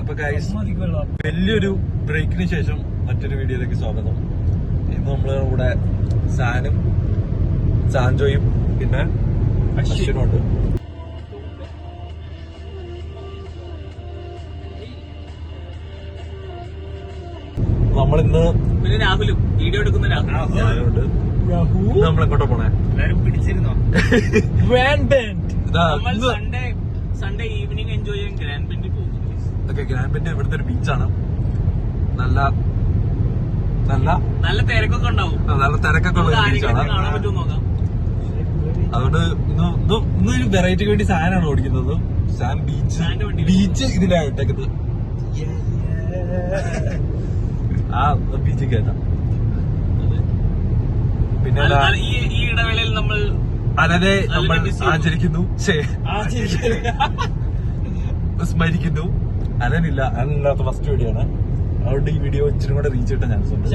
അപ്പൊ ഗൈസ് വലിയൊരു ബ്രേക്കിന് ശേഷം മറ്റൊരു വീഡിയോയിലേക്ക് സ്വാഗതം. ഇന്ന് നമ്മള് ഇവിടെ സാനും സാൻജോയും പിന്നെ അശ്വിനുണ്ട്. നമ്മളിന്ന് പിന്നെ രാഹുലും വീഡിയോ എടുക്കുന്ന രാഹുലുണ്ട്. നമ്മളെങ്ങോട്ടാ പോണേ? എല്ലാരും പിടിച്ചിരുന്നോ? Grand Bend. Sunday evening enjoy ചെയ്യാൻ ഗ്രാൻഡ് ബെൻഡിൽ പോകും. ഓക്കെ, ഗ്രാൻഡ് ബെൻഡ് ഇവിടുത്തെ ഒരു ബീച്ചാണ്. നല്ല തിരക്കൊക്കെ ഉണ്ടാവും. നല്ല തിരക്കൊക്കെ ഉള്ള ബീച്ചാണ്. കാണാൻ പറ്റുമോ നോക്കാം. അതുകൊണ്ട് ഇന്നൊരു വെറൈറ്റിക്ക് വേണ്ടി സാനാണ് ഓടിക്കുന്നത്. സാൻ ബീച്ച് ഇതിലാണ് ഇട്ടേക്കുന്നത്. ആ ബീച്ചിൽ കയറ്റാം. പിന്നെ ഈ ഇടവേളയിൽ നമ്മൾ ആചരിക്കുന്നു, സ്മരിക്കുന്നു. അലനില്ല, അലനില്ലാത്ത ഫസ്റ്റ് വീഡിയോ ആണ്. അതുകൊണ്ട് ഈ വീഡിയോ ഇച്ചിരി കൂടെ റീച്ച് കിട്ടാൻ ചാൻസ് ഉണ്ട്.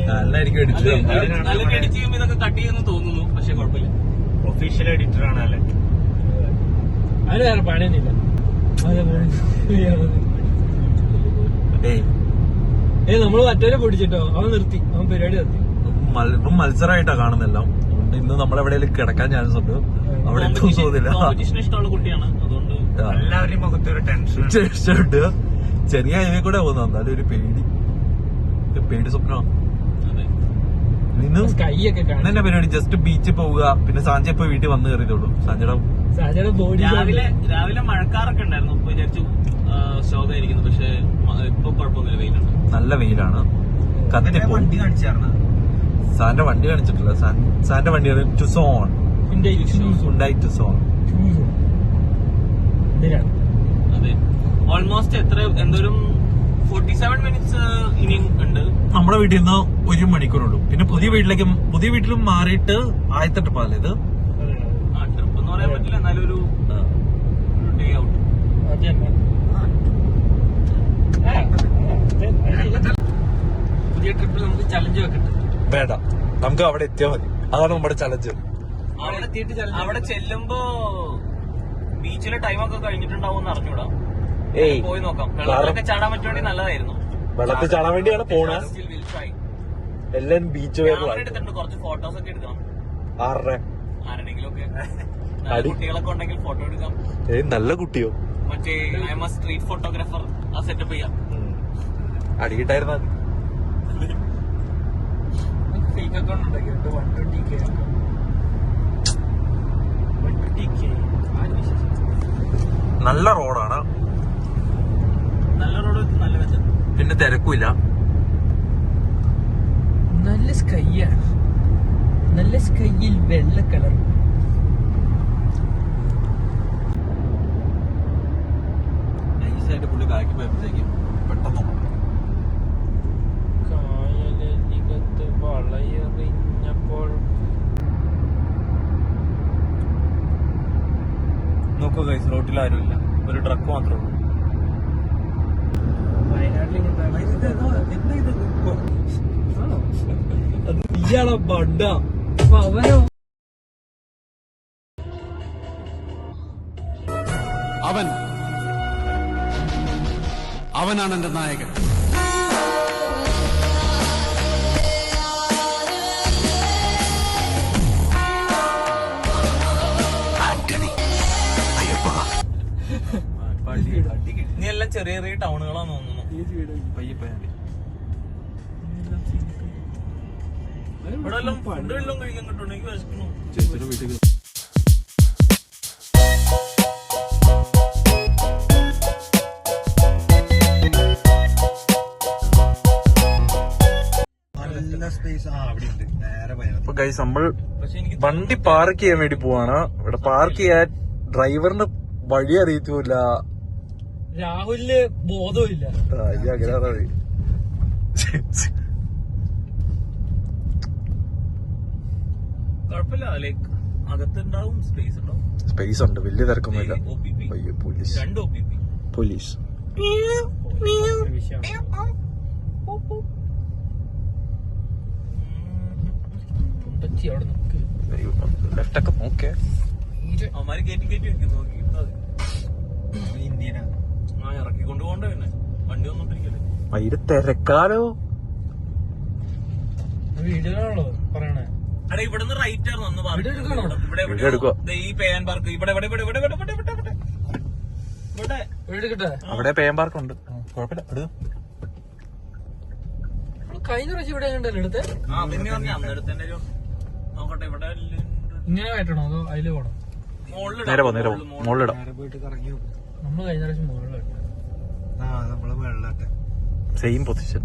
നല്ലായിരിക്കും എഡിറ്റ് ചെയ്യുമ്പോൾ ഇതൊക്കെ കട്ട് ചെയ്യുമെന്ന് തോന്നുന്നു. പക്ഷെ കുഴപ്പമില്ല, ഒഫീഷ്യൽ എഡിറ്റർ ആണ് അല്ലേ. അത് വേറെ പണിയൊന്നുമില്ല. നമ്മള് മറ്റവരെ പൊടിച്ചിട്ടോ, അവൻ നിർത്തി, അവൻ പരിപാടി നിർത്തി. മത്സരമായിട്ടാ കാണുന്നെല്ലാം. അതുകൊണ്ട് ഇന്ന് നമ്മളെവിടെയെങ്കിലും കിടക്കാൻ ചാൻസ് ഉണ്ട്. അവിടെ ഇഷ്ടമുള്ള കുട്ടിയാണ്. അതുകൊണ്ട് എല്ലാവരുടെയും മുഖത്തൊരു ടെൻഷൻ ഉണ്ട്. ചെറിയ ഹൈവേ കൂടെ പോകുന്ന എന്നാലും ഒരു പേടി സ്വപ്നമാണ്. ഇന്നെ പരിപാടി ജസ്റ്റ് ബീച്ചിൽ പോവുക, പിന്നെ സാഞ്ചി ഇപ്പൊ വീട്ടിൽ വന്ന് കയറിയതുള്ളൂ. സാഞ്ചയുടെ ബോഡി രാവിലെ മഴക്കാറൊക്കെ ഉണ്ടായിരുന്നു. ഇപ്പൊ വിചാരിച്ചു ശോകമായിരിക്കുന്നു, പക്ഷെ ഇപ്പൊ കുഴപ്പമൊന്നുമില്ല, വെയിലുണ്ട്. നല്ല വെയിലാണ്. വണ്ടി കാണിച്ചായിരുന്നു. സാറിന്റെ വണ്ടി കാണിച്ചിട്ടില്ല. സാറിന്റെ വണ്ടിയാണ് ടുസോൺ, ഹുണ്ടായി ടുസോൺ. അതെ, ഓൾമോസ്റ്റ് എന്തോരം 47 മിനിറ്റ്സ് ഇനി ഉണ്ട്. നമ്മുടെ വീട്ടിൽ നിന്ന് 1 മണിക്കൂറുള്ളൂ. പിന്നെ പുതിയ വീട്ടിലും മാറിയിട്ട് ആദ്യത്തെ ട്രിപ്പാണ് ഇത്. ട്രിപ്പ് എന്ന് പറയാൻ പറ്റില്ല, എന്നാലും ഒരു ഡേ ഔട്ട്. പുതിയ ട്രിപ്പിൽ നമുക്ക് ചലഞ്ച് വെക്കട്ടെ. വേണ്ട, നമുക്ക് അവിടെ എത്തിയാൽ മതി. അതാണ് നമ്മുടെ ചലഞ്ച്. അവിടെ ചെല്ലുമ്പോ ബീച്ചിലെ ടൈമൊക്കെ കഴിഞ്ഞിട്ടുണ്ടാവും എന്ന് അറിഞ്ഞൂടാ. പോയി നോക്കാം. വെള്ളത്തിലൊക്കെ ചാടാൻ പറ്റുവാണെങ്കിൽ നല്ലതായിരുന്നു. വെള്ളത്തിൽ ചാടാൻ വേണ്ടിയാണ് പോണേ. എല്ലാം ബീച്ച് എടുത്തിട്ടുണ്ട്. കുറച്ച് ഫോട്ടോസ് ഒക്കെ എടുക്കണം. ആരുടെങ്കിലും ഒക്കെ കുട്ടികളൊക്കെ ഉണ്ടെങ്കിൽ ഫോട്ടോ എടുക്കാം. നല്ല കുട്ടിയോ? മറ്റേ I M A street photographer. ആ സെറ്റപ്പ് ചെയ്യാം. അടിയിട്ടായിരുന്നാ ഫേക്ക് അക്കൗണ്ട് ഉണ്ടാക്കിയിട്ട് 120K. നല്ല റോഡാണ്. നല്ല റോഡ്, നല്ല വെച്ചത്, പിന്നെ തിരക്കില്ല. നല്ല സ്കൈയാണ്. നല്ല സ്കൈയിൽ വെള്ള കളർ. നൈസായിട്ട് പുള്ളി കാക്കി പോയപ്പോഴത്തേക്കും പെട്ടെന്ന് കായലികത്ത് വളയെറിഞ്ഞപ്പോൾ നോക്കൂ ഗൈസ്, റോട്ടിൽ ആരുമില്ല, ഒരു ട്രക്ക് മാത്രമേ ഉള്ളൂ. അത് നീയാണോ ബഡ? അവനാണ് എന്റെ നായകൻ. നീ എല്ലാം ചെറിയ ചെറിയ ടൗണുകളാന്ന് തോന്നുന്നു. ഇവിടെ എല്ലാം ഫുഡ് എല്ലാം കഴിക്കാൻ കിട്ടും. എനിക്ക് വിശക്കുന്നു. ചേച്ചിയുടെ വീട്ടിൽ നമ്മൾ വണ്ടി പാർക്ക് ചെയ്യാൻ വേണ്ടി പോവാണ്. ഇവിടെ പാർക്ക് ചെയ്യാൻ ഡ്രൈവറിന് വഴി അറിയത്തില്ല. രാഹുലിന് ബോധമില്ല. കുഴപ്പമില്ല, ലൈക്ക് അകത്തുണ്ടാവും, സ്പേസ് ഉണ്ട്, വലിയ തിരക്കൊന്നുമില്ല. പോലീസ് പോലീസ് ലെഫ്റ്റൊക്കെ നോക്കേ. അവന്മാര് കയറ്റി കയറ്റി വെക്കും. നോക്കി തിരക്കുണ്ട് പിന്നെ വണ്ടി വന്നോണ്ടിരിക്കല്ലേ. വൈകിട്ട് തിരക്കാലോ. വീഡിയോയാണല്ലോ പറയണേ. അടെ ഇവിടുന്ന് റൈറ്റ് ആയിരുന്നു ഒന്ന് വീഡിയോ എടുക്കുക. ഈ പേൻ പാർക്ക് ഇവിടെ ഇവിടെ ഇവിടെ ഇവിടെ ഇവിടെ ഇവിടെ ഇവിടെ ഇവിടെ എടുക്കട്ടെ. അവിടെ പേൻ പാർക്ക് ഉണ്ട്, കുഴപ്പമില്ല. കഴിഞ്ഞ പ്രാവശ്യം ഇവിടെ കണ്ടല്ലേ എടുത്തേ. ആ പിന്നെ പറഞ്ഞു അന്നെടുത്തന്നെ ഒരു നോക്കട്ടെ ഇവിടെ ഇങ്ങനെ കയറ്റണോ അതോ അതില് പോണോ? നേരെ പോ, നേരെ പോ, മുകളിലിടാം. നമ്മള് കഴിഞ്ഞ പ്രാവശ്യം മുകളിലിട്ട്. Same position.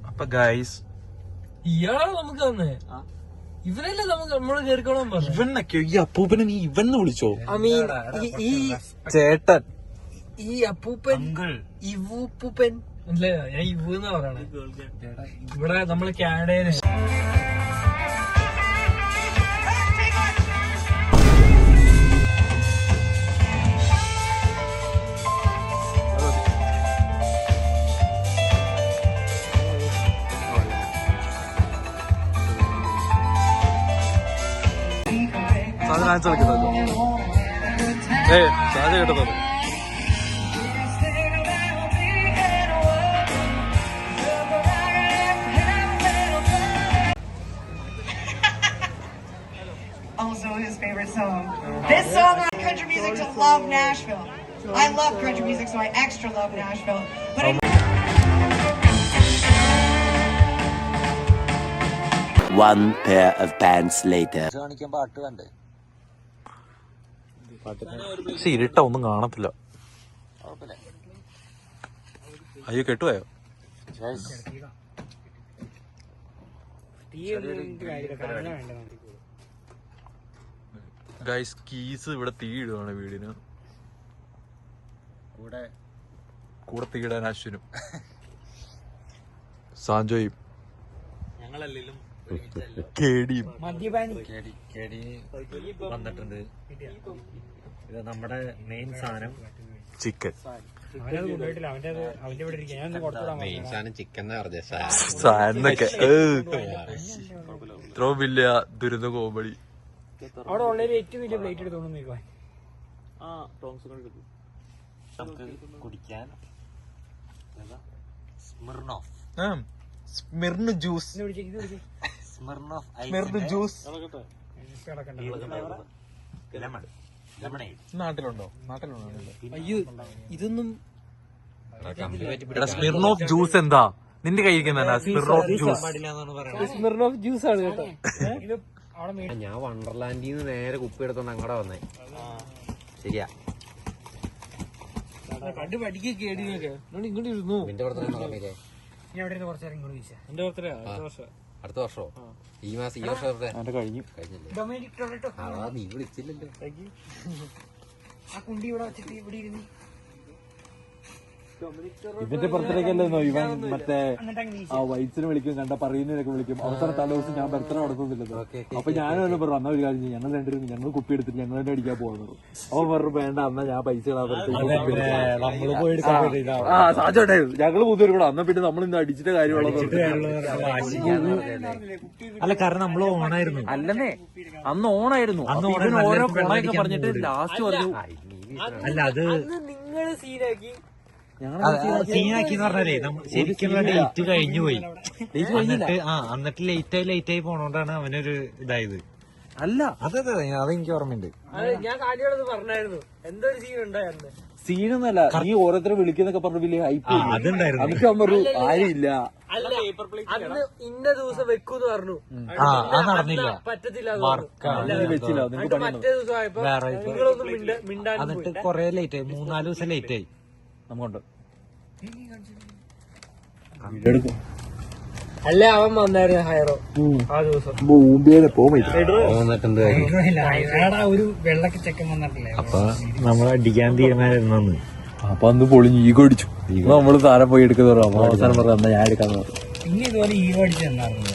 അപ്പൊ ഗൈസ് ഇയാളാണ് നമുക്ക് തന്നെ. ഇവരല്ലേ നമുക്ക് നമ്മള് കേറിക്കോളാൻ പറഞ്ഞു. ഇവനൊക്കെയോ? ഈ അപ്പൂപ്പനെ നീ ഇവന്ന് വിളിച്ചോ? ഐ മീൻ ഈ ചേട്ടൻ, ഈ അപ്പൂപ്പൻ, ഇവൂപ്പൂപ്പൻ അല്ലേ? ഞാൻ ഇവു എന്നാ പറയണേ. ഇവിടെ നമ്മള് കാനഡയില് കേട്ടത് Also his favorite song. This song on country music to love Nashville. I love country music, so I extra love Nashville. But One pair of pants later. പക്ഷെ ഇരുട്ട ഒന്നും കാണത്തില്ല. അയ്യോ കെട്ടുപോയോ? ഗൈസ് കീസ് ഇവിടെ തീയിടുവാണ് വീടിന്. കൂടെ തീയിടാൻ അശ്വിനും സാഞ്ചോയും ഞങ്ങളല്ലെങ്കിലും കേടിയും വന്നിട്ടുണ്ട്. ഇത് നമ്മുടെ മെയിൻ സാധനം ചിക്കൻ. മെയിൻ സാധനം ചിക്കൻ സാധനൊക്കെ ഇത്ര വലിയ ദുരിത കോമഡി. അവിടെ ഉള്ളതിൽ ഏറ്റവും വലിയ പ്ലേറ്റ് എടുത്തോണ്ട് കുടിക്കാൻ Smirnoff സ്മിർന് juice, Smirnoff സ്മിർന് juice lemonade നാട്ടിലുണ്ടോ? നാട്ടിലുണ്ടോ? അയ്യോ ഇതൊന്നും എടാ സ്മിർനോഫ് ജ്യൂസ് എന്താ നിന്റെ കയ്യിരിക്കുന്ന? സ്മിർനോഫ് ജ്യൂസ്, സ്മിർനോഫ് ജ്യൂസ് ആണ് കേട്ടോ. ഇത് അവിടെ ഞാൻ വണ്ടർലാൻഡിൽ നിന്ന് നേരെ കുപ്പി എടുത്തോണ്ട് അങ്ങടെ വന്നേ. ശരിയാ, കണ്ട് പഠിക്കുക കേടിയൊക്കെ ഇങ്ങോട്ട് ഇരുന്നു. നിന്റെ ബർത്ത്ഡേ നടന്നില്ലേ? ഞാൻ അവിടെ കുറച്ച് നേരം ഇങ്ങോട്ട് വീശാ. എന്റെ ബർത്ത്ഡേ അടുത്ത വർഷോ? ഈ മാസം, ഈ വർഷം കഴിഞ്ഞു. കഴിഞ്ഞില്ലേ? Dominic Toronto. നീ വിളിച്ചില്ലല്ലോ. ആ കുണ്ടി ഇവിടെ വെച്ചിട്ട് ഇവിടെ ഇരുന്ന് ഇവന്റെ ബർത്ത്ഡേക്കല്ലോ ഇവൻ മറ്റേ ആ വൈറ്റ്സിനെ വിളിക്കും, കണ്ട പറയുന്നതിനൊക്കെ വിളിക്കും. അവസാന തലേദിവസം ഞാൻ ബർത്ത്ഡേ നടത്തുന്നില്ലല്ലോ. അപ്പൊ ഞാനും തന്നെ പറഞ്ഞു അന്ന ഒരു കാര്യം ചെയ്യും, ഞങ്ങൾ രണ്ടുപേരും ഞങ്ങൾ കുപ്പി എടുത്തിട്ട് ഞങ്ങൾ തന്നെ അടിക്കാൻ പോകുന്നു. അവൻ പറഞ്ഞു വേണ്ട അന്നാ ഞാൻ പൈസ സാധോട്ടായിരുന്നു. ഞങ്ങള് പുതിയൊരു കൂടെ അന്ന പിന്നെ നമ്മൾ ഇന്ന് അടിച്ചിട്ട് കാര്യമുള്ളത്. അല്ല, കാരണം നമ്മൾ ഓണായിരുന്നു. അല്ലെന്നേ അന്ന് ഓണായിരുന്നു. അന്ന് ഓരോ കൊണയൊക്കെ പറഞ്ഞിട്ട് ലാസ്റ്റ് പറഞ്ഞു. അല്ല, അത് നിങ്ങള് സീനാക്കി സീനാക്കിന്ന് പറഞ്ഞാലേ ശരിക്കുള്ള ഡേറ്റ് കഴിഞ്ഞു പോയി. എന്നിട്ട് ലേറ്റ് ആയി പോണോണ്ടാണ് അവനൊരു ഇതായത്. അല്ല അതെ അതെനിക്ക് ഓർമ്മയുണ്ട്. ഞാൻ കാലിയോടത് പറഞ്ഞായിരുന്നു. എന്തൊരു സീൻ ഉണ്ടായിരുന്നു. സീനൊന്നല്ല, നീ ഓരോരുത്തരെ വിളിക്കുന്നൊക്കെ പറഞ്ഞു വലിയ ഹൈപ്പ് അതുണ്ടായിരുന്നു. എന്നിട്ട് അവൻ പറഞ്ഞു ആരില്ല. അന്ന് ഇന്ന ദിവസം വെക്കൂന്ന് പറഞ്ഞു. അത് നടന്നില്ല. പറ്റത്തില്ല വെച്ചില്ല. നിനക്ക് മറ്റേ ദിവസം ആയപ്പോ നിങ്ങളൊന്നും മിണ്ടാൻ. എന്നിട്ട് കൊറേ ലേറ്റ് ആയി, 3-4 ദിവസം ലേറ്റ് ആയി. നമുക്കുണ്ട് അല്ല അവൻ വന്നായിരുന്നു ഹൈറോ ആ ദിവസം. വന്നിട്ടുണ്ട്. ഒരു വെള്ളക്ക് ചെക്കൻ വന്നിട്ടില്ലേ? അപ്പൊ നമ്മൾ അടിക്കാൻ തീരുമാനമായിരുന്നു. അപ്പൊ അന്ന് പൊളിഞ്ഞ് ഈഗോ അടിച്ചു. നമ്മള് താരം പോയി എടുക്കുന്ന പറഞ്ഞു. അവസാനം പറഞ്ഞു എന്നാ ഞാൻ എടുക്കാന്ന് പറഞ്ഞു. പിന്നെ ഇതുപോലെ ഈഗോ അടിച്ച് തന്നായിരുന്നു.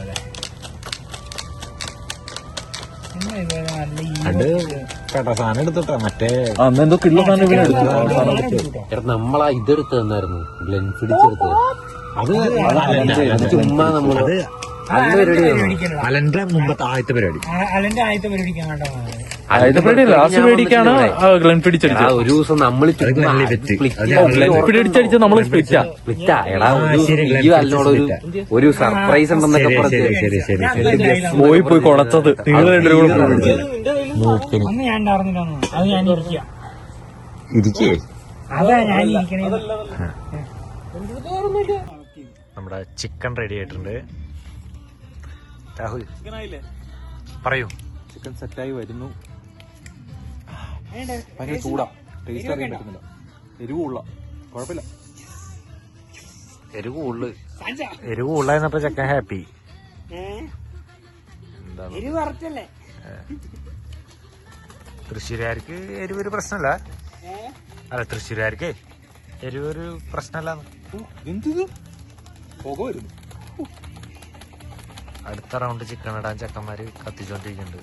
അത് കേട്ടോ സാധനം എടുത്തോട്ടാ. മറ്റേ അന്ന് എന്തോ കിള്ള സാധനം ഇവിടെ എടുത്തു. നമ്മളാ ഇതെടുത്ത് തന്നായിരുന്നു, ഗ്ലെൻഫിഡിച്ച് എടുത്തത്. അത് ചുമ്മാ നമ്മള് അലന്റെ മുമ്പത്തെ ആദ്യത്തെ പരിപാടി. അലന്റെ ആദ്യത്തെ പരിപാടിക്കാൻ വേണ്ട ലാസ്റ്റ് പേടിക്കാണ് ഗ്ലെൻഫിഡിച്ച് എടാ, ഒരു ദിവസം നമ്മൾ ഗ്ലെൻഫിഡ് അടിച്ചടിച്ച് നമ്മള് സ്പ്ലിറ്റാ. എടാ ഒരു സർപ്രൈസ് ഉണ്ടെന്നൊക്കെ പറഞ്ഞു പോയി കൊളച്ചത് നിങ്ങൾ രണ്ടുപേരും കൂടെ പോയി പിടിച്ചത്. അന്ന് ഞാൻ ഉണ്ടായിരുന്നില്ല, അത് ഞാൻ ഇരിക്കുക. ഇരിക്കേ അതാ ഞാൻ ഇരിക്കണേ. നമ്മുടെ ചിക്കൻ റെഡി ആയിട്ടുണ്ട്. രാഹുൽ പറയൂ. ചിക്കൻ സെറ്റായി വരുന്നു. ഭയങ്കര ചൂടാ, ടേസ്റ്റ് അറിയാൻ പറ്റുന്നില്ല. എരിവുള്ള കുഴപ്പമില്ല. എരിവ് ഉള്ളായിരുന്നപ്പോ ചെക്കൻ ഹാപ്പി. തൃശ്ശൂരുകാർക്ക് എരിവൊരു പ്രശ്നമല്ല. അല്ല, തൃശ്ശൂരുകാർക്ക് എരിവൊരു പ്രശ്നമല്ല. എന്ത് പുക വരുന്നു. അടുത്ത റൗണ്ട് ചിക്കൻ ഇടാൻ ചെക്കന്മാര് കത്തിച്ചോണ്ടിരിക്കുന്നുണ്ട്.